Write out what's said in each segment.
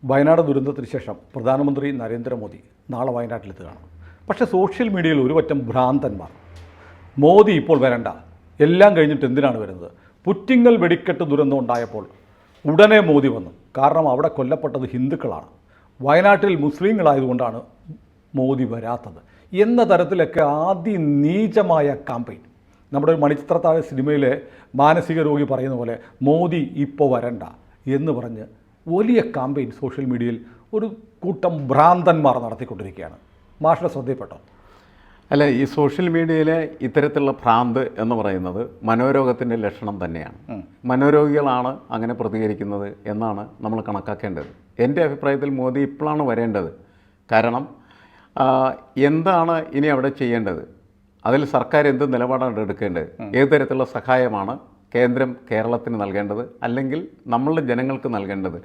വയനാട് ദുരന്തത്തിന് ശേഷം പ്രധാനമന്ത്രി നരേന്ദ്രമോദി നാളെ വയനാട്ടിലെത്തുകയാണ്. പക്ഷേ സോഷ്യൽ മീഡിയയിൽ ഒരു പറ്റം ഭ്രാന്തന്മാർ മോദി ഇപ്പോൾ വരണ്ട, എല്ലാം കഴിഞ്ഞിട്ട് എന്തിനാണ് വരുന്നത്, പുറ്റിങ്ങൽ വെടിക്കെട്ട് ദുരന്തം ഉണ്ടായപ്പോൾ ഉടനെ മോദി വന്നു, കാരണം അവിടെ കൊല്ലപ്പെട്ടത് ഹിന്ദുക്കളാണ്, വയനാട്ടിൽ മുസ്ലിങ്ങളായതുകൊണ്ടാണ് മോദി വരാത്തത് എന്ന തരത്തിലൊക്കെ നീചമായ കാമ്പയിൻ. നമ്മുടെ ഒരു മണിച്ചിത്രത്താഴ് സിനിമയിലെ മാനസിക രോഗി പറയുന്ന പോലെ മോദി ഇപ്പോൾ വരണ്ട എന്ന് പറഞ്ഞ് വലിയ കാമ്പയിൻ സോഷ്യൽ മീഡിയയിൽ ഒരു കൂട്ടം ഭ്രാന്തന്മാർ നടത്തിക്കൊണ്ടിരിക്കുകയാണ്. മാഷിന്റെ ശ്രദ്ധയിൽപ്പെട്ടോ? അല്ല, ഈ സോഷ്യൽ മീഡിയയിലെ ഇത്തരത്തിലുള്ള ഭ്രാന്ത് എന്ന് പറയുന്നത് മനോരോഗത്തിൻ്റെ ലക്ഷണം തന്നെയാണ്. മനോരോഗികളാണ് അങ്ങനെ പ്രതികരിക്കുന്നത് എന്നാണ് നമ്മൾ കണക്കാക്കേണ്ടത്. എൻ്റെ അഭിപ്രായത്തിൽ മോദി ഇപ്പോഴാണ് വരേണ്ടത്. കാരണം എന്താണ് ഇനി അവിടെ ചെയ്യേണ്ടത്, അതിൽ സർക്കാർ എന്ത് നിലപാടാണ് എടുക്കേണ്ടത്, ഏത് തരത്തിലുള്ള സഹായമാണ് കേന്ദ്രം കേരളത്തിന് നൽകേണ്ടത് അല്ലെങ്കിൽ നമ്മളുടെ ജനങ്ങൾക്ക് നൽകേണ്ടത്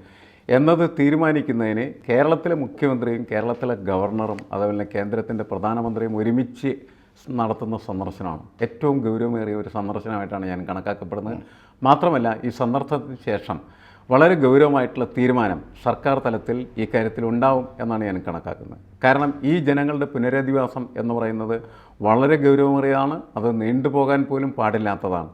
എന്നത് തീരുമാനിക്കുന്നതിന് കേരളത്തിലെ മുഖ്യമന്ത്രിയും കേരളത്തിലെ ഗവർണറും അതുപോലെ കേന്ദ്രത്തിൻ്റെ പ്രധാനമന്ത്രിയും ഒരുമിച്ച് നടത്തുന്ന സന്ദർശനമാണ് ഏറ്റവും ഗൗരവമേറിയ ഒരു സന്ദർശനമായിട്ടാണ് ഞാൻ കണക്കാക്കപ്പെടുന്നത്. മാത്രമല്ല, ഈ സന്ദർശനത്തിന് ശേഷം വളരെ ഗൗരവമായിട്ടുള്ള തീരുമാനം സർക്കാർ തലത്തിൽ ഈ കാര്യത്തിൽ ഉണ്ടാവും എന്നാണ് ഞാൻ കണക്കാക്കുന്നത്. കാരണം ഈ ജനങ്ങളുടെ പുനരധിവാസം എന്ന് പറയുന്നത് വളരെ ഗൗരവമേറിയതാണ്. അത് നീണ്ടുപോകാൻ പോലും പാടില്ലാത്തതാണ്.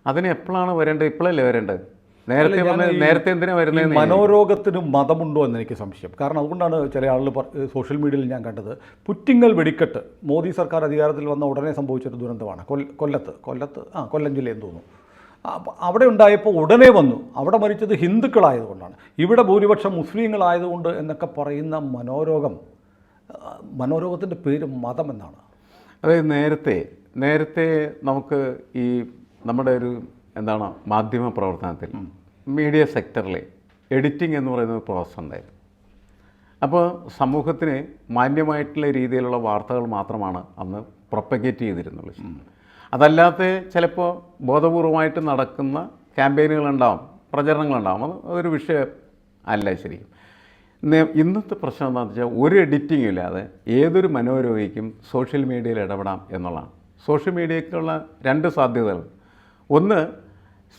അതിന് എപ്പോഴാണ് വരേണ്ടത്? ഇപ്പോഴല്ലേ വരേണ്ടത്? നേരത്തെ എന്തിനാ വരുന്നത്? മനോരോഗത്തിന് മതമുണ്ടോ എന്ന് എനിക്ക് സംശയം. കാരണം അതുകൊണ്ടാണ് ചില ആളുകൾ സോഷ്യൽ മീഡിയയിൽ ഞാൻ കണ്ടത്, പുറ്റിങ്ങൽ വെടിക്കെട്ട് മോദി സർക്കാർ അധികാരത്തിൽ വന്ന ഉടനെ സംഭവിച്ചൊരു ദുരന്തമാണ്. കൊല്ലം ജില്ലയെന്ന് തോന്നുന്നു. അവിടെ ഉണ്ടായപ്പോൾ ഉടനെ വന്നു, അവിടെ മരിച്ചത് ഹിന്ദുക്കളായതുകൊണ്ടാണ്, ഇവിടെ ഭൂരിപക്ഷം മുസ്ലിങ്ങളായതുകൊണ്ട് എന്നൊക്കെ പറയുന്ന മനോരോഗത്തിൻ്റെ പേര് മതം എന്നാണ്. അതായത് നേരത്തെ നമുക്ക് ഈ നമ്മുടെ ഒരു മാധ്യമ പ്രവർത്തനത്തിൽ മീഡിയ സെക്ടറിൽ എഡിറ്റിംഗ് എന്ന് പറയുന്ന പ്രോസസ് ഉണ്ടായിരുന്നു. അപ്പോൾ സമൂഹത്തിന് മാന്യമായിട്ടുള്ള രീതിയിലുള്ള വാർത്തകൾ മാത്രമാണ് അന്ന് പ്രൊപ്പഗേറ്റ് ചെയ്തിരുന്നുള്ളൂ. അതല്ലാത്ത ചിലപ്പോൾ ബോധപൂർവമായിട്ട് നടക്കുന്ന ക്യാമ്പയിനുകളുണ്ടാവും, പ്രചരണങ്ങളുണ്ടാവും. അതൊരു വിഷയം അല്ല. ശരിക്കും ഇന്നത്തെ പ്രശ്നം എന്താണെന്ന് വെച്ചാൽ ഒരു എഡിറ്റിംഗ് ഇല്ലാതെ ഏതൊരു മനോരോഗിക്കും സോഷ്യൽ മീഡിയയിൽ ഇടപെടാം എന്നുള്ളതാണ്. സോഷ്യൽ മീഡിയയ്ക്കുള്ള രണ്ട് സാധ്യതകൾ: ഒന്ന്,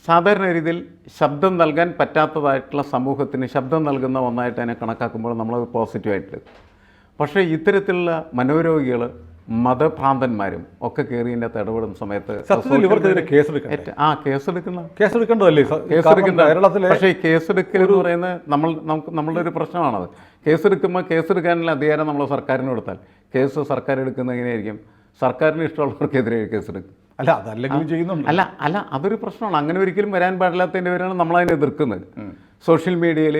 സാധാരണ രീതിയിൽ ശബ്ദം നൽകാൻ പറ്റാത്തതായിട്ടുള്ള സമൂഹത്തിന് ശബ്ദം നൽകുന്ന ഒന്നായിട്ട് അതിനെ കണക്കാക്കുമ്പോൾ നമ്മളത് പോസിറ്റീവായിട്ട്. പക്ഷേ ഇത്തരത്തിലുള്ള മനോരോഗികൾ, മതഭ്രാന്തന്മാരും ഒക്കെ കയറിയതിൻ്റെ അകത്ത് ഇടപെടുന്ന സമയത്ത് പക്ഷേ ഈ കേസെടുക്കൽ എന്ന് പറയുന്നത് നമ്മളുടെ ഒരു പ്രശ്നമാണത്. കേസെടുക്കുമ്പോൾ കേസെടുക്കാനുള്ള അധികാരം നമ്മൾ സർക്കാരിന് കൊടുത്താൽ കേസ് സർക്കാർ എടുക്കുന്നത് എങ്ങനെയായിരിക്കും? സർക്കാരിന് ഇഷ്ടമുള്ളവർക്കെതിരെ കേസെടുക്കും. അല്ല അതൊരു പ്രശ്നമാണ്. അങ്ങനെ ഒരിക്കലും വരാൻ പാടില്ലാത്തതിൻ്റെ പേരാണ് നമ്മളതിനെ എതിർക്കുന്നത്. സോഷ്യൽ മീഡിയയിൽ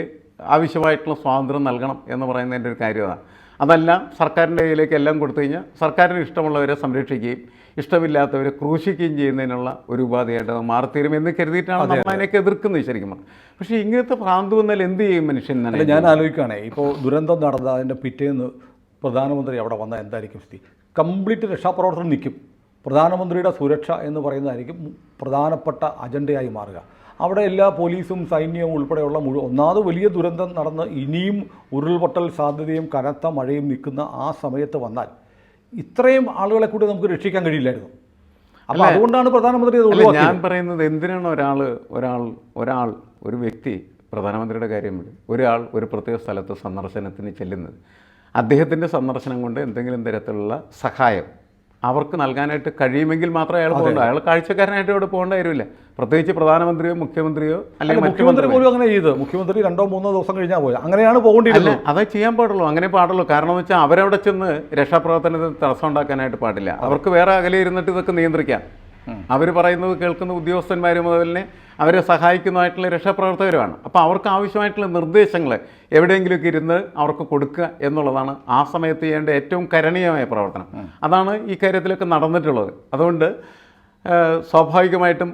ആവശ്യമായിട്ടുള്ള സ്വാതന്ത്ര്യം നൽകണം എന്ന് പറയുന്നതിൻ്റെ ഒരു കാര്യമാണ്. അതെല്ലാം സർക്കാരിൻ്റെ കയ്യിലേക്ക് എല്ലാം കൊടുത്തു കഴിഞ്ഞാൽ സർക്കാരിന് ഇഷ്ടമുള്ളവരെ സംരക്ഷിക്കുകയും ഇഷ്ടമില്ലാത്തവരെ ക്രൂശിക്കുകയും ചെയ്യുന്നതിനുള്ള ഒരു ഉപാധിയായിട്ട് അത് മാറിത്തീരും എന്ന് കരുതിയിട്ടാണ് നമ്മൾ അതിനൊക്കെ എതിർക്കുന്നത് ശരിക്കും. പക്ഷേ ഇങ്ങനത്തെ ഭ്രാന്ത് വന്നാൽ എന്ത് ചെയ്യും മനുഷ്യൻ? ഞാൻ ആലോചിക്കുകയാണേ, ഇപ്പോൾ ദുരന്തം നടന്ന അതിൻ്റെ പിറ്റേന്ന് പ്രധാനമന്ത്രി അവിടെ വന്നാൽ എന്തായിരിക്കും സ്ഥിതി? കംപ്ലീറ്റ് രക്ഷാപ്രവർത്തനം നിൽക്കും. പ്രധാനമന്ത്രിയുടെ സുരക്ഷ എന്ന് പറയുന്നതായിരിക്കും പ്രധാനപ്പെട്ട അജണ്ടയായി മാറുക. അവിടെ എല്ലാ പോലീസും സൈന്യവും ഉൾപ്പെടെയുള്ള ഒന്നാമത് വലിയ ദുരന്തം നടന്ന് ഇനിയും ഉരുൾപൊട്ടൽ സാധ്യതയും കനത്ത മഴയും നിൽക്കുന്ന ആ സമയത്ത് വന്നാൽ ഇത്രയും ആളുകളെ കൂടി നമുക്ക് രക്ഷിക്കാൻ കഴിയില്ലായിരുന്നു. അപ്പോൾ അതുകൊണ്ടാണ് പ്രധാനമന്ത്രി. ഞാൻ പറയുന്നത്, എന്തിനാണ് ഒരു വ്യക്തി, പ്രധാനമന്ത്രിയുടെ കാര്യം വിടും, ഒരാൾ ഒരു പ്രത്യേക സ്ഥലത്ത് സന്ദർശനത്തിന് ചെല്ലുന്നത് അദ്ദേഹത്തിൻ്റെ സന്ദർശനം കൊണ്ട് എന്തെങ്കിലും തരത്തിലുള്ള സഹായം അവർക്ക് നൽകാനായിട്ട് കഴിയുമെങ്കിൽ മാത്രമേ അയാൾ പോകണ്ട. അയാൾ കാഴ്ചക്കാരനായിട്ട് ഇവിടെ പോകേണ്ട കാര്യമില്ല. പ്രത്യേകിച്ച് പ്രധാനമന്ത്രിയോ മുഖ്യമന്ത്രിയോ അല്ലെങ്കിൽ മുഖ്യമന്ത്രി പോലും അങ്ങനെ ചെയ്ത്, മുഖ്യമന്ത്രി 2-3 ദിവസം കഴിഞ്ഞാൽ പോയി, അങ്ങനെയാണ് പോകേണ്ടിയിരുന്നത്. അതേ ചെയ്യാൻ പാടുള്ളൂ, അങ്ങനെ പാടുള്ളൂ. കാരണം എന്ന് വെച്ചാൽ അവരവിടെ ചെന്ന് രക്ഷാപ്രവർത്തനത്തിന് തടസ്സം ഉണ്ടാക്കാനായിട്ട് പാടില്ല. അവർക്ക് വേറെ അകലെ ഇരുന്നിട്ട് ഇതൊക്കെ നിയന്ത്രിക്കാം. അവർ പറയുന്നത് കേൾക്കുന്ന ഉദ്യോഗസ്ഥന്മാരും അതുപോലെ അവരെ സഹായിക്കുന്നതായിട്ടുള്ള രക്ഷാപ്രവർത്തകരുമാണ്. അപ്പോൾ അവർക്ക് ആവശ്യമായിട്ടുള്ള നിർദ്ദേശങ്ങൾ എവിടെയെങ്കിലുമൊക്കെ ഇരുന്ന് അവർക്ക് കൊടുക്കുക എന്നുള്ളതാണ് ആ സമയത്ത് ചെയ്യേണ്ട ഏറ്റവും കരണീയമായ പ്രവർത്തനം. അതാണ് ഈ കാര്യത്തിലൊക്കെ നടന്നിട്ടുള്ളത്. അതുകൊണ്ട് സ്വാഭാവികമായിട്ടും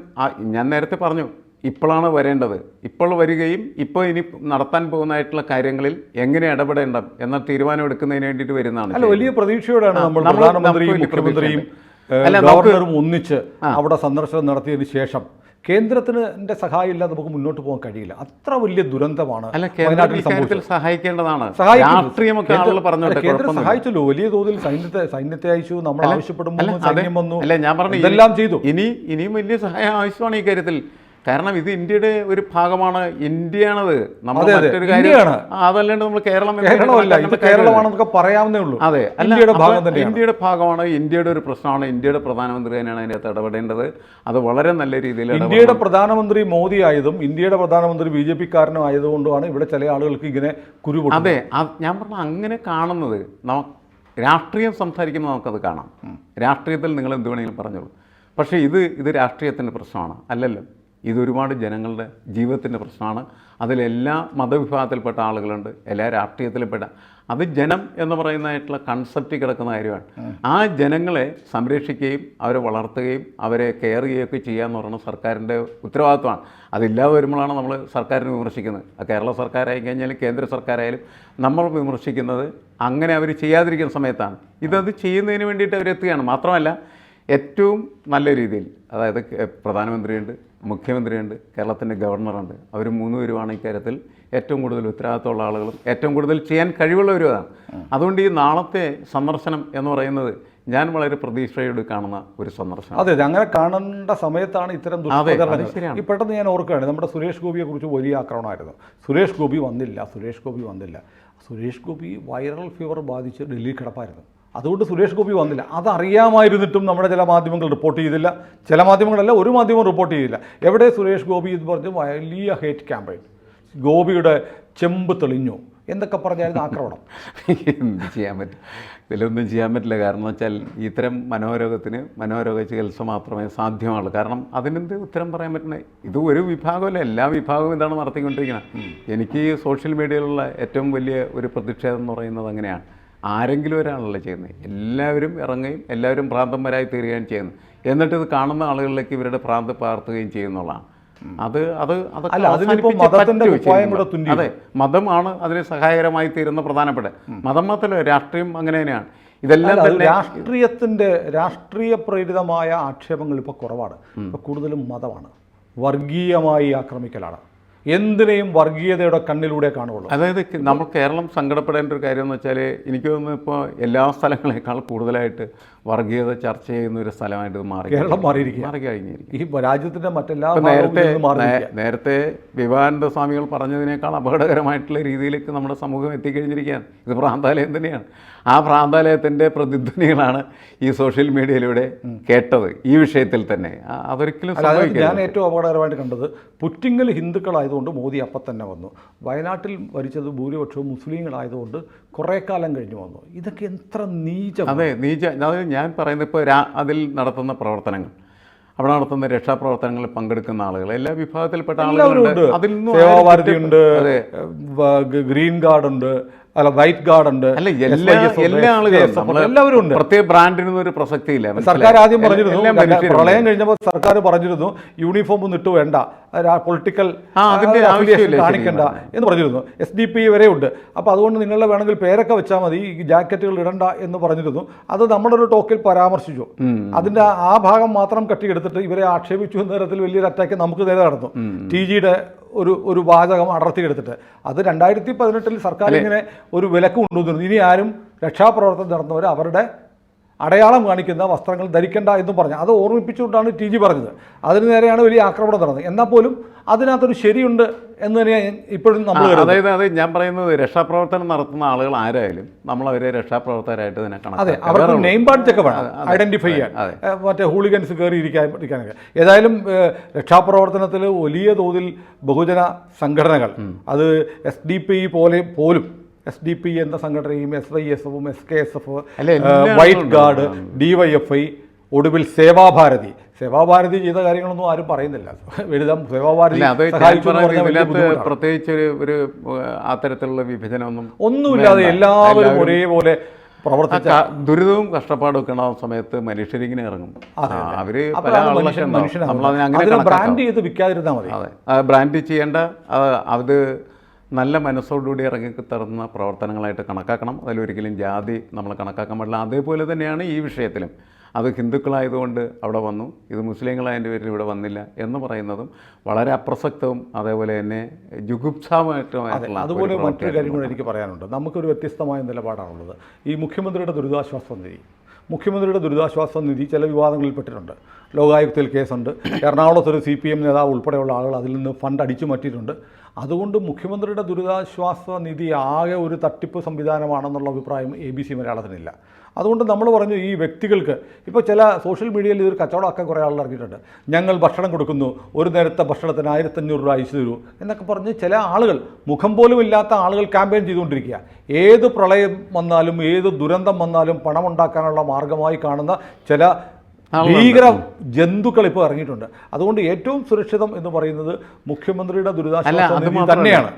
ഞാൻ നേരത്തെ പറഞ്ഞു, ഇപ്പോഴാണ് വരേണ്ടത്. ഇപ്പോൾ വരികയും ഇപ്പോൾ ഇനി നടത്താൻ പോകുന്നതായിട്ടുള്ള കാര്യങ്ങളിൽ എങ്ങനെ ഇടപെടേണ്ടത് എന്ന തീരുമാനം എടുക്കുന്നതിന് വേണ്ടിയിട്ട് വരുന്നതാണ്. അല്ല, വലിയ പ്രതീക്ഷയോടെയാണ് നമ്മൾ പ്രധാനമന്ത്രിയും മുഖ്യമന്ത്രിയും ഗവർണറും ഒന്നിച്ച് അവിടെ സന്ദർശനം നടത്തിയതിന് ശേഷം കേന്ദ്രത്തിന്റെ സഹായം ഇല്ലാതെ നമുക്ക് മുന്നോട്ട് പോകാൻ കഴിയില്ല. അത്ര വലിയ ദുരന്തമാണ് സഹായിക്കേണ്ടതാണ്. കേന്ദ്രം സഹായിച്ചല്ലോ, വലിയ തോതിൽ സൈന്യത്തെ അയച്ചു, നമ്മൾ ആവശ്യപ്പെടുമ്പോൾ സൈന്യം വന്നു, അല്ല ഞാൻ പറഞ്ഞു ഇതെല്ലാം ചെയ്തു. ഇനിയും വലിയ സഹായം ആവശ്യമാണ് ഈ കാര്യത്തിൽ. കാരണം ഇത് ഇന്ത്യയുടെ ഒരു ഭാഗമാണ്, ഇന്ത്യയാണത്. നമ്മൾ അതെ, അതെ, മറ്റൊരു കാര്യം ഇന്ത്യയാണ്. അതല്ലാണ്ട് നമ്മൾ കേരളമല്ല, ഇത് കേരളമാണെന്നൊക്കെ പറയാവുന്നേ ഉള്ളൂ. അതെ, ഇന്ത്യയുടെ ഭാഗം തന്നെയാണ്. ഇന്ത്യയുടെ ഭാഗമാണ്, ഇന്ത്യയുടെ ഒരു പ്രശ്നമാണ്. ഇന്ത്യയുടെ പ്രധാനമന്ത്രി തന്നെയാണ് അതിനകത്ത് ഇടപെടേണ്ടത്. അത് വളരെ നല്ല രീതിയിൽ ഇന്ത്യയുടെ പ്രധാനമന്ത്രി മോദി ആയതും ഇന്ത്യയുടെ പ്രധാനമന്ത്രി BJP-കാരനും ആയതുകൊണ്ടാണ് ഇവിടെ ചില ആളുകൾക്ക് ഇങ്ങനെ കുരുപൊട്ടുന്നത്. അതെ, ഞാൻ പറഞ്ഞ അങ്ങനെ കാണുന്നത് രാഷ്ട്രീയം സംസാരിക്കുമ്പോൾ നമുക്കത് കാണാം. രാഷ്ട്രീയത്തിൽ നിങ്ങൾ എന്ത് വേണമെങ്കിലും പറഞ്ഞോളൂ. പക്ഷേ ഇത് രാഷ്ട്രീയത്തിൻ്റെ പ്രശ്നമാണ് അല്ലല്ലോ. ഇതൊരുപാട് ജനങ്ങളുടെ ജീവിതത്തിൻ്റെ പ്രശ്നമാണ്. അതിലെല്ലാ മതവിഭാഗത്തിൽപ്പെട്ട ആളുകളുണ്ട്, എല്ലാ രാഷ്ട്രീയത്തിൽപ്പെട്ട. അത് ജനം എന്ന് പറയുന്നതായിട്ടുള്ള കൺസെപ്റ്റ് കിടക്കുന്ന കാര്യമാണ്. ആ ജനങ്ങളെ സംരക്ഷിക്കുകയും അവരെ വളർത്തുകയും അവരെ കെയർ ചെയ്യുകയൊക്കെ ചെയ്യുക എന്ന് പറയുന്നത് സർക്കാരിൻ്റെ ഉത്തരവാദിത്വമാണ്. അതില്ലാതെ വരുമ്പോഴാണ് നമ്മൾ സർക്കാരിനെ വിമർശിക്കുന്നത്. കേരള സർക്കാരായി കഴിഞ്ഞാലും കേന്ദ്ര സർക്കാരായാലും നമ്മൾ വിമർശിക്കുന്നത് അങ്ങനെ അവർ ചെയ്യാതിരിക്കുന്ന സമയത്താണ്. ഇതത് ചെയ്യുന്നതിന് വേണ്ടിയിട്ട് അവരെത്തുകയാണ്. മാത്രമല്ല ഏറ്റവും നല്ല രീതിയിൽ, അതായത് പ്രധാനമന്ത്രിയുണ്ട്, മുഖ്യമന്ത്രിയുണ്ട്, കേരളത്തിൻ്റെ ഗവർണറുണ്ട്. അവർ 3 പേരുമാണ് ഇക്കാര്യത്തിൽ ഏറ്റവും കൂടുതൽ ഉത്തരവാദിത്തമുള്ള ആളുകളും ഏറ്റവും കൂടുതൽ ചെയ്യാൻ കഴിവുള്ളവരുമാണ്. അതുകൊണ്ട് ഈ നാളത്തെ സന്ദർശനം എന്ന് പറയുന്നത് ഞാൻ വളരെ പ്രതീക്ഷയോട് കാണുന്ന ഒരു സന്ദർശനം. അതെ, അങ്ങനെ കാണേണ്ട സമയത്താണ് ഇത്തരം ദുഷ്പ്രചാരണങ്ങൾ. ഈ പെട്ടെന്ന് ഞാൻ ഓർക്കുകയാണ്, നമ്മുടെ സുരേഷ് ഗോപിയെക്കുറിച്ച് വലിയ ആക്രമണമായിരുന്നു. സുരേഷ് ഗോപി വന്നില്ല. സുരേഷ് ഗോപി വൈറൽ ഫീവർ ബാധിച്ച് ഡൽഹിയിൽ കിടപ്പായിരുന്നു. അതുകൊണ്ട് സുരേഷ് ഗോപി വന്നില്ല. അതറിയാമായിരുന്നിട്ടും നമ്മുടെ ചില മാധ്യമങ്ങൾ റിപ്പോർട്ട് ചെയ്തില്ല. ചില മാധ്യമങ്ങളല്ല, ഒരു മാധ്യമം റിപ്പോർട്ട് ചെയ്തില്ല. എവിടെ സുരേഷ് ഗോപി എന്ന് പറഞ്ഞ് വലിയ ഹേറ്റ് ക്യാമ്പയിൻ, ഗോപിയുടെ ചെമ്പ് തെളിഞ്ഞു എന്തൊക്കെ പറഞ്ഞായിരുന്നു ആക്രമണം. എന്ത് ചെയ്യാൻ പറ്റും? ഇതിലൊന്നും ചെയ്യാൻ പറ്റില്ല. കാരണം എന്ന് വെച്ചാൽ ഇത്തരം മനോരോഗ ചികിത്സ മാത്രമേ സാധ്യമാവുള്ളൂ. കാരണം അതിനെന്ത് ഉത്തരം പറയാൻ പറ്റണേ? ഇത് ഒരു വിഭാഗമല്ല, എല്ലാ വിഭാഗവും ഇതാണ് നടത്തിക്കൊണ്ടിരിക്കുന്നത്. എനിക്ക് ഈ സോഷ്യൽ മീഡിയയിലുള്ള ഏറ്റവും വലിയ ഒരു പ്രതിഷേധം എന്ന് പറയുന്നത് അങ്ങനെയാണ്. ആരെങ്കിലും ഒരാളല്ല ചെയ്യുന്നത്, എല്ലാവരും ഇറങ്ങുകയും എല്ലാവരും ഭ്രാന്തന്മാരായി തീരുകയും ചെയ്യുന്നു. എന്നിട്ട് ഇത് കാണുന്ന ആളുകളിലേക്ക് ഇവരുടെ ഭ്രാന്ത് പകർത്തുകയും ചെയ്യുന്നുള്ളതാണ്. അതെ, മതമാണ് അതിന് സഹായകരമായി തീരുന്ന പ്രധാനപ്പെട്ട. മതം മാത്രമല്ല, രാഷ്ട്രീയം അങ്ങനെ തന്നെയാണ്. ഇതെല്ലാം രാഷ്ട്രീയ പ്രേരിതമായ ആക്ഷേപങ്ങൾ ഇപ്പോൾ കുറവാണ്. ഇപ്പോൾ കൂടുതലും മതമാണ്, വർഗീയമായി ആക്രമിക്കലാണ്. എന്തിനേയും വർഗീയതയുടെ കണ്ണിലൂടെ കാണുള്ളൂ. അതായത് നമ്മൾ കേരളം സങ്കടപ്പെടേണ്ട ഒരു കാര്യം എന്ന് വെച്ചാൽ, എനിക്ക് തോന്നുന്നു ഇപ്പോൾ എല്ലാ സ്ഥലങ്ങളെക്കാൾ കൂടുതലായിട്ട് വർഗീയത ചർച്ച ചെയ്യുന്ന ഒരു സ്ഥലമായിട്ട് കേരളം മാറിയിരിക്കും. ഈ രാജ്യത്തിൻ്റെ മറ്റെല്ലാ നേരത്തെ വിവേകാനന്ദ സ്വാമികൾ പറഞ്ഞതിനേക്കാൾ അപകടകരമായിട്ടുള്ള രീതിയിലേക്ക് നമ്മുടെ സമൂഹം എത്തിക്കഴിഞ്ഞിരിക്കുകയാണ്. ഇത് ഭ്രാന്താലയം തന്നെയാണ്. ആ ഭ്രാന്താലയത്തിൻ്റെ പ്രതിധ്വനികളാണ് ഈ സോഷ്യൽ മീഡിയയിലൂടെ കേട്ടത് ഈ വിഷയത്തിൽ തന്നെ. അതൊരിക്കലും ഞാൻ ഏറ്റവും അപകടകരമായിട്ട് കണ്ടത്, പുറ്റിങ്ങൽ ഹിന്ദുക്കളായതുകൊണ്ട് മോദി അപ്പം തന്നെ വന്നു. വയനാട്ടിൽ ഭരിച്ചത് ഭൂരിപക്ഷവും മുസ്ലിങ്ങളായതുകൊണ്ട് കുറേ കാലം കഴിഞ്ഞ് വന്നു. ഇതൊക്കെ എത്ര നീചം. അതെ, അത് ഞാൻ പറയുന്നത് ഇപ്പോൾ അതിൽ നടത്തുന്ന പ്രവർത്തനങ്ങൾ, അവിടെ നടത്തുന്ന രക്ഷാപ്രവർത്തനങ്ങളിൽ പങ്കെടുക്കുന്ന ആളുകൾ, എല്ലാ വിഭാഗത്തിൽപ്പെട്ട ആളുകളുണ്ട്. അതിൽ സേവാഭാരതിയുണ്ട്, ഗ്രീൻ ഗാർഡ് ഉണ്ട്, വൈറ്റ് ഗാർഡ് ഉണ്ട്, എല്ലാ ആളുകളും എല്ലാവരും ഉണ്ട്. പ്രത്യേക ബ്രാൻഡിനൊന്നും ഒരു പ്രസക്തിയില്ല. സർക്കാർ ആദ്യം പറഞ്ഞിരുന്നു, പ്രളയം കഴിഞ്ഞപ്പോൾ സർക്കാർ പറഞ്ഞിരുന്നു യൂണിഫോം ഒന്നും ഇട്ട് വേണ്ട, പൊളിറ്റിക്കൽ കാണിക്കണ്ട എന്ന് പറഞ്ഞിരുന്നു. SDP വരെ ഉണ്ട്. അപ്പോൾ അതുകൊണ്ട് നിങ്ങളുടെ വേണമെങ്കിൽ പേരൊക്കെ വെച്ചാൽ മതി, ഈ ജാക്കറ്റുകൾ ഇടണ്ട എന്ന് പറഞ്ഞിരുന്നു. അത് നമ്മുടെ ഒരു ടോക്കിൽ പരാമർശിച്ചു. അതിൻ്റെ ആ ഭാഗം മാത്രം കട്ടിയെടുത്തിട്ട് ഇവരെ ആക്ഷേപിച്ചു എന്ന തരത്തിൽ വലിയൊരു അറ്റാക്ക് നമുക്ക് നേരെ നടന്നു. TGയുടെ ഒരു വാചകം അടർത്തിയെടുത്തിട്ട്. അത് 2018 സർക്കാർ ഇങ്ങനെ ഒരു വിലക്ക് കൊണ്ടുവന്നിരുന്നു. ഇനി ആരും രക്ഷാപ്രവർത്തനം നടന്നവർ അവരുടെ അടയാളം കാണിക്കുന്ന വസ്ത്രങ്ങൾ ധരിക്കേണ്ട എന്നും പറഞ്ഞു. അത് ഓർമ്മിപ്പിച്ചുകൊണ്ടാണ് TG പറഞ്ഞത്. അതിന് നേരെയാണ് വലിയ ആക്രമണം നടന്നത്. എന്നാൽ പോലും അതിനകത്തൊരു ശരിയുണ്ട് എന്ന് തന്നെയാണ് ഇപ്പോഴും നമ്മൾ. അതായത് ഞാൻ പറയുന്നത്, രക്ഷാപ്രവർത്തനം നടത്തുന്ന ആളുകൾ ആരായാലും നമ്മൾ അവരെ രക്ഷാപ്രവർത്തകരായിട്ട് തന്നെ കാണാം. അതെ, അവർക്ക് നെയിം ബാഡ്ജൊക്കെ വേണം ഐഡന്റിഫൈ ചെയ്യാൻ, മറ്റേ ഹൂളിഗൻസ് കയറി ഇരിക്കാനൊക്കെ. ഏതായാലും രക്ഷാപ്രവർത്തനത്തിൽ വലിയ തോതിൽ ബഹുജന സംഘടനകൾ, അത് SDP പോലും SDP എന്ന സംഘടനയും SYSF, SKSF, white guard, DYFI, ഒടുവിൽ സേവാഭാരതി ചെയ്ത കാര്യങ്ങളൊന്നും ആരും പറയുന്നില്ല. സേവാഭാരതി പ്രത്യേകിച്ച് ഒരു അത്തരത്തിലുള്ള വിഭജനമൊന്നും ഒന്നുമില്ലാതെ എല്ലാവരും ഒരേപോലെ പ്രവർത്തിച്ച ദുരിതവും കഷ്ടപ്പാടും ഒക്കെ ഉണ്ടാകുന്ന സമയത്ത് മനുഷ്യരിങ്ങനെ ഇറങ്ങും. അവര് ബ്രാൻഡ് ചെയ്ത് വിൽക്കാതിരുന്നാൽ മതി. അതെ, ബ്രാൻഡ് ചെയ്യേണ്ട, അത് നല്ല മനസ്സോടുകൂടി ഇറങ്ങി തരുന്ന പ്രവർത്തനങ്ങളായിട്ട് കണക്കാക്കണം. അതിലൊരിക്കലും ജാതി നമ്മൾ കണക്കാക്കാൻ പാടില്ല. അതേപോലെ തന്നെയാണ് ഈ വിഷയത്തിലും. അത് ഹിന്ദുക്കളായതുകൊണ്ട് അവിടെ വന്നു, ഇത് മുസ്ലിങ്ങളായതിൻ്റെ പേരിൽ ഇവിടെ വന്നില്ല എന്ന് പറയുന്നതും വളരെ അപ്രസക്തവും അതേപോലെ തന്നെ ജുഗുപ്സാമായിട്ടുള്ള. അതുപോലെ മറ്റൊരു കാര്യം കൂടെ എനിക്ക് പറയാനുണ്ട്. നമുക്കൊരു വ്യത്യസ്തമായ നിലപാടാണുള്ളത്. ഈ മുഖ്യമന്ത്രിയുടെ ദുരിതാശ്വാസ നിധി മുഖ്യമന്ത്രിയുടെ ദുരിതാശ്വാസ നിധി ചില വിവാദങ്ങളിൽപ്പെട്ടിട്ടുണ്ട്. ലോകായുക്തയിൽ കേസുണ്ട്. എറണാകുളത്തൊരു CPM നേതാവ് ഉൾപ്പെടെയുള്ള ആളുകൾ അതിൽ നിന്ന് ഫണ്ട് അടിച്ചു മാറ്റിയിട്ടുണ്ട്. അതുകൊണ്ട് മുഖ്യമന്ത്രിയുടെ ദുരിതാശ്വാസ നിധി ആകെ ഒരു തട്ടിപ്പ് സംവിധാനമാണെന്നുള്ള അഭിപ്രായം ABC മലയാളത്തിനില്ല. അതുകൊണ്ട് നമ്മൾ പറഞ്ഞു ഈ വ്യക്തികൾക്ക് ഇപ്പോൾ ചില സോഷ്യൽ മീഡിയയിൽ ഇതൊരു കച്ചവടമാക്കാൻ കുറേ ആളുകൾ ഇറങ്ങിയിട്ടുണ്ട്. ഞങ്ങൾ ഭക്ഷണം കൊടുക്കുന്നു, ഒരു നേരത്തെ ഭക്ഷണത്തിന് 1500 രൂപ അയച്ചു തരൂ എന്നൊക്കെ പറഞ്ഞ് ചില ആളുകൾ, മുഖം പോലും ഇല്ലാത്ത ആളുകൾ ക്യാമ്പയിൻ ചെയ്തുകൊണ്ടിരിക്കുക. ഏത് പ്രളയം വന്നാലും ഏത് ദുരന്തം വന്നാലും പണമുണ്ടാക്കാനുള്ള മാർഗമായി കാണുന്ന ചില ഭീകര ജന്തുക്കൾ ഇപ്പോൾ ഇറങ്ങിയിട്ടുണ്ട്. അതുകൊണ്ട് ഏറ്റവും സുരക്ഷിതം എന്ന് പറയുന്നത് മുഖ്യമന്ത്രിയുടെ ദുരിതാശ്വാസ നിധി തന്നെയാണ്.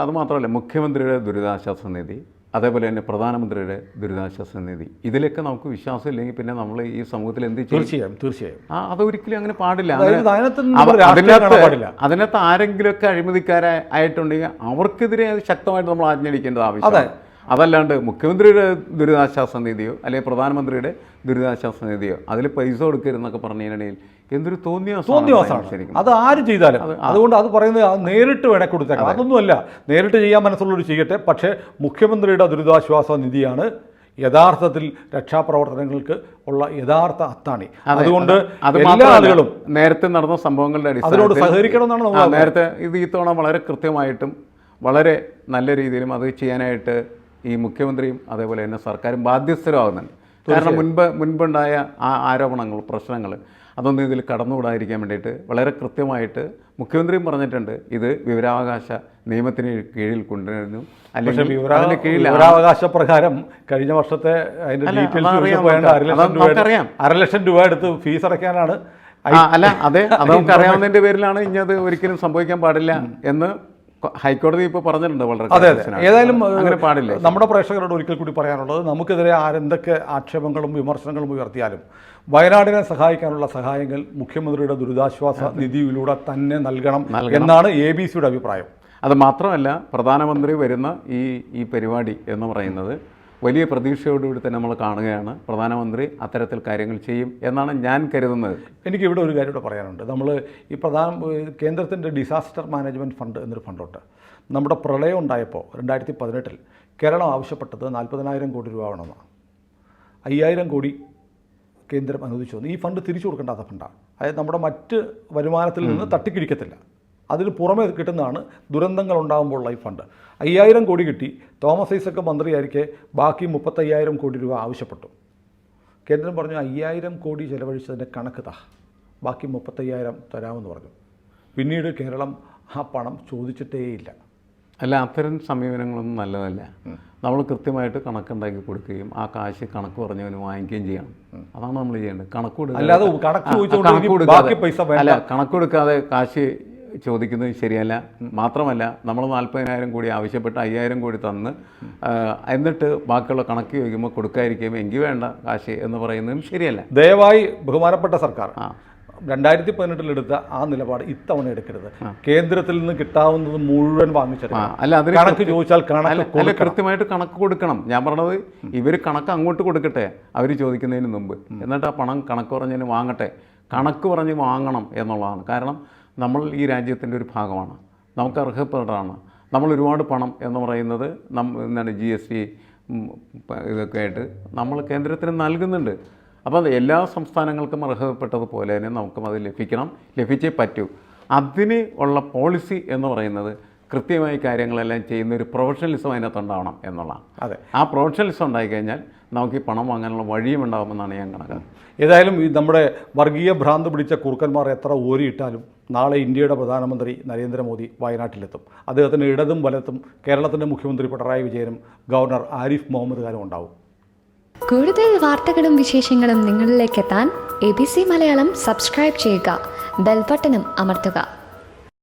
അത് മാത്രമല്ല, മുഖ്യമന്ത്രിയുടെ ദുരിതാശ്വാസ നിധി, അതേപോലെ തന്നെ പ്രധാനമന്ത്രിയുടെ ദുരിതാശ്വാസ നിധി, ഇതിലൊക്കെ നമുക്ക് വിശ്വാസം ഇല്ലെങ്കിൽ പിന്നെ നമ്മൾ ഈ സമൂഹത്തിൽ എന്ത് ചെയ്യും? തീർച്ചയായും അതൊരിക്കലും അങ്ങനെ പാടില്ല. അതിനകത്ത് ആരെങ്കിലുമൊക്കെ അഴിമതിക്കാരായിട്ടുണ്ടെങ്കിൽ അവർക്കെതിരെ ശക്തമായിട്ട് നമ്മൾ ആജ്ഞാപിക്കേണ്ടത് ആവശ്യമാണ്. അതല്ലാണ്ട് മുഖ്യമന്ത്രിയുടെ ദുരിതാശ്വാസ നിധിയോ അല്ലെങ്കിൽ പ്രധാനമന്ത്രിയുടെ ദുരിതാശ്വാസ നിധിയോ അതിൽ പൈസ കൊടുക്കരുതെന്നൊക്കെ പറഞ്ഞു കഴിഞ്ഞാൽ എന്തൊരു തോന്നിയവാസമാണ്. അത് ആര് ചെയ്താലും. അതുകൊണ്ട് അത് പറയുന്നത് അത് നേരിട്ട് വേണേൽ കൊടുത്തേക്കാം. അതൊന്നുമല്ല, നേരിട്ട് ചെയ്യാൻ മനസ്സുള്ളവർ ചെയ്യട്ടെ. പക്ഷേ മുഖ്യമന്ത്രിയുടെ ദുരിതാശ്വാസ നിധിയാണ് യഥാർത്ഥത്തിൽ രക്ഷാപ്രവർത്തനങ്ങൾക്ക് ഉള്ള യഥാർത്ഥ അത്താണി. അതുകൊണ്ട് എല്ലാ ആളുകളും നേരത്തെ നടന്ന സംഭവങ്ങളുടെ അതിനോട് സഹകരിക്കണം എന്നാണ് നേരത്തെ ഈ തവണ വളരെ കൃത്യമായിട്ടും വളരെ നല്ല രീതിയിലും അത് ചെയ്യാനായിട്ട് ഈ മുഖ്യമന്ത്രിയും അതേപോലെ തന്നെ സർക്കാരും ബാധ്യസ്ഥരാകുന്നുണ്ട്. കാരണം മുൻപുണ്ടായ ആരോപണങ്ങൾ, പ്രശ്നങ്ങൾ അതൊന്നും ഇതിൽ കടന്നുകൂടാതിരിക്കാൻ വേണ്ടിയിട്ട് വളരെ കൃത്യമായിട്ട് മുഖ്യമന്ത്രിയും പറഞ്ഞിട്ടുണ്ട്. ഇത് വിവരാവകാശ നിയമത്തിന് കീഴിൽ കൊണ്ടുവരുന്നു. അല്ലെങ്കിൽ വിവരാവകാശ പ്രകാരം കഴിഞ്ഞ വർഷത്തെ അതിന്റെ ഡീറ്റെയിൽസ് 1.5 ലക്ഷം രൂപ എടുത്ത് ഫീസ് അടയ്ക്കാനാണ്. അത് നമുക്കറിയാവുന്നതിൻ്റെ പേരിലാണ് ഇനി അത് ഒരിക്കലും സംഭവിക്കാൻ പാടില്ല എന്ന് ഹൈക്കോടതി ഇപ്പോൾ പറഞ്ഞിട്ടുണ്ട്. വളരെ അതെ. ഏതായാലും അങ്ങനെ പാടില്ല. നമ്മുടെ പ്രേക്ഷകരോട് ഒരിക്കൽ കൂടി പറയാനുള്ളത്, നമുക്കെതിരെ ആരെന്തൊക്കെ ആക്ഷേപങ്ങളും വിമർശനങ്ങളും ഉയർത്തിയാലും വയനാടിനെ സഹായിക്കാനുള്ള സഹായങ്ങൾ മുഖ്യമന്ത്രിയുടെ ദുരിതാശ്വാസ നിധിയിലൂടെ തന്നെ നൽകണം എന്നാണ് ABCയുടെ അഭിപ്രായം. അത് മാത്രമല്ല, പ്രധാനമന്ത്രി വരുന്ന ഈ പരിപാടി എന്ന് പറയുന്നത് വലിയ പ്രതീക്ഷയോടുകൂടി തന്നെ നമ്മൾ കാണുകയാണ്. പ്രധാനമന്ത്രി അത്തരത്തിൽ കാര്യങ്ങൾ ചെയ്യും എന്നാണ് ഞാൻ കരുതുന്നത്. എനിക്കിവിടെ ഒരു കാര്യം കൂടെ പറയാനുണ്ട്. നമ്മൾ ഈ കേന്ദ്രത്തിൻ്റെ ഡിസാസ്റ്റർ മാനേജ്മെൻറ്റ് ഫണ്ട് എന്നൊരു ഫണ്ടുണ്ട്. നമ്മുടെ പ്രളയം ഉണ്ടായപ്പോൾ 2018 കേരളം ആവശ്യപ്പെട്ടത് 40,000 കോടി രൂപ വേണമെന്നാണ്. 5,000 കോടി കേന്ദ്രം അനുവദിച്ചു വന്നു. ഈ ഫണ്ട് തിരിച്ചു കൊടുക്കേണ്ടാത്ത ഫണ്ടാണ്. അതായത് നമ്മുടെ മറ്റ് വരുമാനത്തിൽ നിന്ന് തട്ടിക്കിടിക്കത്തില്ല, അതിന് പുറമെ കിട്ടുന്നതാണ് ദുരന്തങ്ങൾ ഉണ്ടാകുമ്പോഴുള്ള ഈ ഫണ്ട്. 5,000 കോടി കിട്ടി. തോമസ് ഐസക് മന്ത്രിയായിരിക്കെ ബാക്കി 35,000 കോടി രൂപ ആവശ്യപ്പെട്ടു. കേന്ദ്രം പറഞ്ഞു 5,000 കോടി ചെലവഴിച്ചതിൻ്റെ കണക്ക് ബാക്കി 35,000 തരാമെന്ന് പറഞ്ഞു. പിന്നീട് കേരളം ആ പണം ചോദിച്ചിട്ടേയില്ല. അല്ല, അത്തരം സമീപനങ്ങളൊന്നും നല്ലതല്ല. നമ്മൾ കൃത്യമായിട്ട് കണക്കുണ്ടാക്കി കൊടുക്കുകയും ആ കാശ് കണക്ക് പറഞ്ഞവന് വാങ്ങിക്കുകയും ചെയ്യണം. അതാണ് നമ്മൾ ചെയ്യേണ്ടത്. കണക്ക് കൊടുക്കാതെ കാശ് ചോദിക്കുന്നത് ശരിയല്ല. മാത്രമല്ല, നമ്മൾ 40,000 കോടി ആവശ്യപ്പെട്ട് 5,000 കോടി തന്ന് എന്നിട്ട് ബാക്കിയുള്ള കണക്ക് ചോദിക്കുമ്പോൾ കൊടുക്കാതിരിക്കുമ്പോൾ എങ്കിൽ വേണ്ട കാശ് എന്ന് പറയുന്നതും ശരിയല്ല. ദയവായി ബഹുമാനപ്പെട്ട സർക്കാർ 2018 എടുത്ത ആ നിലപാട് ഇത്തവണ എടുക്കരുത്. കേന്ദ്രത്തിൽ നിന്ന് കിട്ടാവുന്നത് മുഴുവൻ വാങ്ങിച്ചെടുക്കണം. കണക്ക് ചോദിച്ചാൽ കൃത്യമായിട്ട് കണക്ക് കൊടുക്കണം. ഞാൻ പറഞ്ഞത്, ഇവർ കണക്ക് അങ്ങോട്ട് കൊടുക്കട്ടെ അവർ ചോദിക്കുന്നതിന് മുമ്പ്, എന്നിട്ട് ആ പണം കണക്ക് പറഞ്ഞതിന് വാങ്ങട്ടെ. കണക്ക് പറഞ്ഞ് വാങ്ങണം എന്നുള്ളതാണ്. കാരണം നമ്മൾ ഈ രാജ്യത്തിൻ്റെ ഒരു ഭാഗമാണ്, നമുക്ക് അർഹപ്പെട്ടതാണ്. നമ്മൾ ഒരുപാട് പണം എന്ന് പറയുന്നത് GST ഇതൊക്കെ ആയിട്ട് നമ്മൾ കേന്ദ്രത്തിന് നൽകുന്നുണ്ട്. അപ്പോൾ എല്ലാ സംസ്ഥാനങ്ങൾക്കും അർഹതപ്പെട്ടതുപോലെ തന്നെ നമുക്കും അത് ലഭിച്ചേ പറ്റൂ. അതിന് ഉള്ള പോളിസി എന്ന് പറയുന്നത് കൃത്യമായി കാര്യങ്ങളെല്ലാം ചെയ്യുന്ന ഒരു പ്രൊഫഷണലിസം അതിനകത്തുണ്ടാവണം എന്നുള്ളതാണ്. അതെ, ആ പ്രൊഫഷണലിസം ഉണ്ടായിക്കഴിഞ്ഞാൽ നമുക്ക് ഈ പണം വാങ്ങാനുള്ള വഴിയും ഉണ്ടാകുമെന്നാണ് ഞാൻ കണക്കാക്കുന്നത്. ഏതായാലും ഈ നമ്മുടെ വർഗീയ ഭ്രാന്ത് പിടിച്ച കുറുക്കന്മാർ എത്ര ഓരിയിട്ടാലും നാളെ ഇന്ത്യയുടെ പ്രധാനമന്ത്രി നരേന്ദ്രമോദി വയനാട്ടിലെത്തും. അദ്ദേഹത്തിന് ഇടതും വലത്തും കേരളത്തിൻ്റെ മുഖ്യമന്ത്രി പിണറായി വിജയനും ഗവർണർ ആരിഫ് മുഹമ്മദ് ഖാനും ഉണ്ടാവും. കൂടുതൽ വാർത്തകളും വിശേഷങ്ങളും നിങ്ങളിലേക്ക് എത്താൻ ABC മലയാളം സബ്സ്ക്രൈബ് ചെയ്യുക, ബെൽ ബട്ടണും അമർത്തുക.